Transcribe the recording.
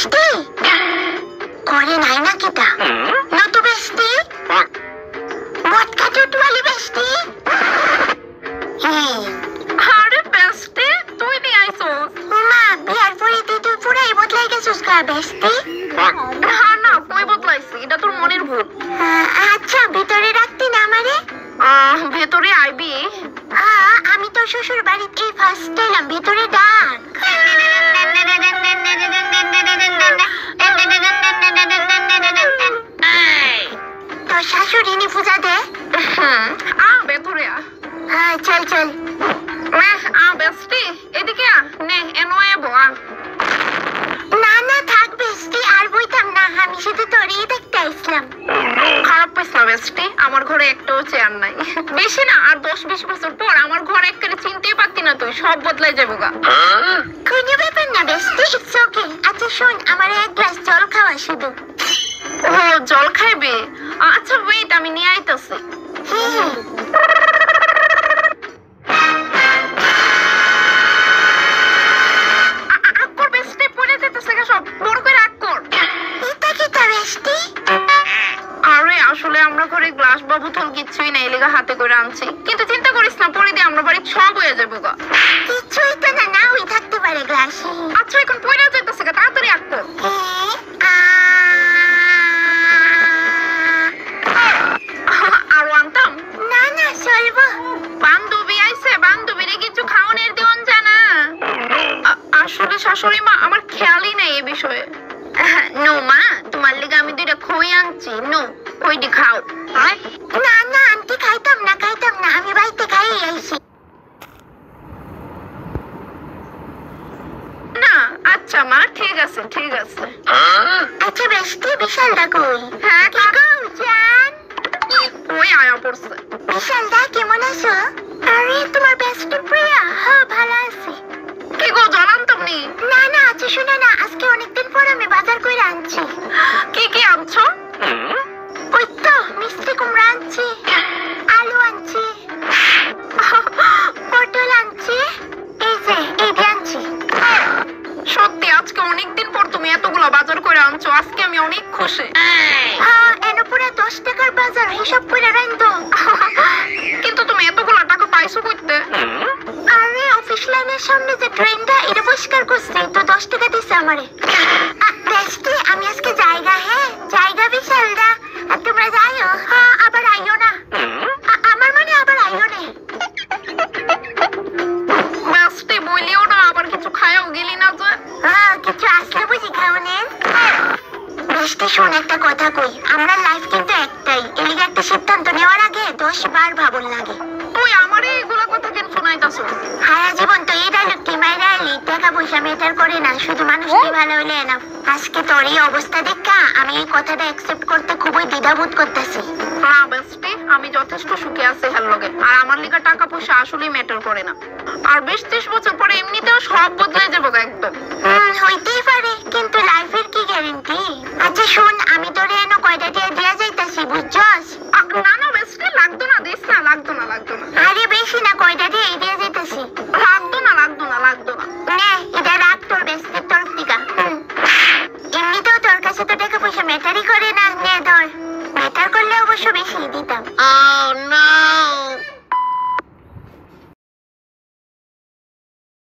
বেস্টি করে নাই না কিটা নতু বেস্টি মটকা চুটওয়ালি বেস্টি আরে বেস্টি তুই নি আইছস মা বিয়ার পরে তুই পুরাই বদলাই গেছিস কা বেস্টি না না কই বদলাইছি এটা তোর মনের ভুল আচ্ছা ভিতরে রাখতি না আমারে ভেতরে আইবি আমি তো শ্বশুর বাড়িতে ফার্স্ট এলাম ভিতরে ডাক তো শাশুড়ি নি পূজা দে ভেতরে চল চল বেস্টি এদিকে নে এনোয়ে বয়া না না থাক বেস্টি আর বইতাম না আমি শুধু তোরই দেখতে আসলাম খারাপ পাইছ না বেস্টি আমার ঘরে একটাও চেয়ার নাই বেশি না আর 10-20 বছর পর আমার ঘর একবারে চিনতেই পারতি না তুই সব বদলাই যাবো গা কোনো ব্যাপার না বেস্টি ইটস ওকে আচ্ছা শোন আমার এক গ্লাস জল খাওয়া শুধু ও জল খাইবে আচ্ছা ওয়েট আমি নিয়ে আইতাছি আসলে আমরা ঘরে গ্লাস বা বোতল কিছুই নাই লেগা হাতে করে আনছি কিন্তু চিন্তা করিস না পরে দিয়ে আমরা বাড়ি সব হয়ে যাবো গা কিছুই তো না না ওই থাকতে পারে গ্লাসে আচ্ছা এখন পয়লা যাইতেছে গা তাড়াতাড়ি আক কর আরো আনতাম না না চলবো বান্ধবী আইছে বান্ধবীরে কিছু খাওয়ানোর দিন জানা আসলে শাশুড়ি মা আমার খেয়ালই নাই এই বিষয়ে নো মা তোমার লেগে আমি দুইটা খই আনছি নো খইটি খাও না না আন্টি খাইতাম না আমি বাড়িতে খাই আইছি না আচ্ছা মা ঠিক আছে আচ্ছা বেস্টি বিশালদা কই হ্যাঁ কি গো জান ওই আয়া পড়ছে বিশালদা কেমন আছো আরে তোমার বেস্টি প্রিয়া হ্যাঁ ভালো আছি কি গো জানান্তাম নি না না আচ্ছা শোনো না আজকে অনেকদিন পর আমি বাজার করে আনছি কি আনছো ওই তো মিষ্টি কুমড়া আনছি আলু আনছি পটল আনছি এই যে এই আনছি সত্যি আজকে অনেকদিন পর তুমি এতগুলো বাজার করে আনছো আজকে আমি অনেক খুশি এনে পুরো 10 টাকার বাজার হিসাব করে রাখতো কিন্তু তুমি এতগুলো টাকা পাইছো কইতে আরে অফিস লাইনের সামনে যে ট্রেনটা এটা পরিষ্কার করছে তো 10 টাকা দিছে আমারে বেস্টি আমি আজকে জায়গা বিশালদা তোমরা যাইও আবার আইও না আমার মানে আবার আইও না বেস্টি বলিও না আবার কিছু খায়াও গেলি না যে কিছু আসলে বুঝি খাওয়ানের বেস্টি শোন একটা কথা কই আমরা লাইফ কিন্তু একটাই এলিগে একটা সিদ্ধান্ত নেওয়ার আগে 10 বার ভাবন লাগে তুই আমারে এগুলা কথা কেন শোনাইতাছো সারা জীবন তো এই ডায়লগটি মাইরা আলি টাকা পয়সা মেটার করে না শুধু মানুষকে ভালো হলে না আজকে তোর এই অবস্থা দেখা আমি এই কথাটা অ্যাকসেপ্ট করতে খুবই দ্বিধাবোধ করতেছি না বেস্টি আমি যথেষ্ট সুখে আছি হেল লগে আর আমার লিগা টাকা পয়সা আসলেই ম্যাটার করে না আর 20-30 বছর পরে এমনিতেও সব বদলে যাবো একদম